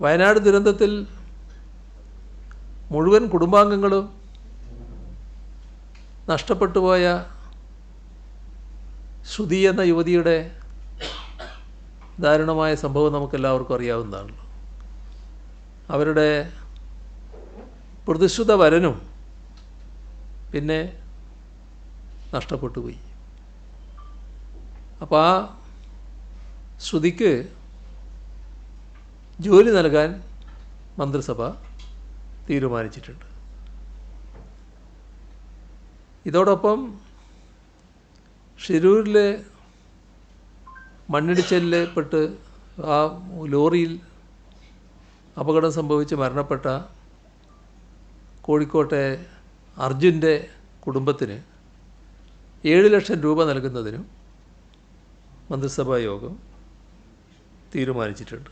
വയനാട് ദുരന്തത്തിൽ മുഴുവൻ കുടുംബാംഗങ്ങളും നഷ്ടപ്പെട്ടു പോയ ശ്രുതി എന്ന യുവതിയുടെ ദാരുണമായ സംഭവം നമുക്കെല്ലാവർക്കും അറിയാവുന്നതാണല്ലോ. അവരുടെ പ്രതിശ്രുത വരനും പിന്നെ നഷ്ടപ്പെട്ടു പോയി. അപ്പോൾ ആ ശ്രുതിക്ക് ജോലി നൽകാൻ മന്ത്രിസഭ തീരുമാനിച്ചിട്ടുണ്ട്. ഇതോടൊപ്പം ഷിരൂരിലെ മണ്ണിടിച്ചിലിൽപ്പെട്ട് ആ ലോറിയിൽ അപകടം സംഭവിച്ച് മരണപ്പെട്ട കോഴിക്കോട്ടെ അർജുൻ്റെ കുടുംബത്തിന് 7 ലക്ഷം രൂപ നൽകുന്നതിനും മന്ത്രിസഭാ യോഗം തീരുമാനിച്ചിട്ടുണ്ട്.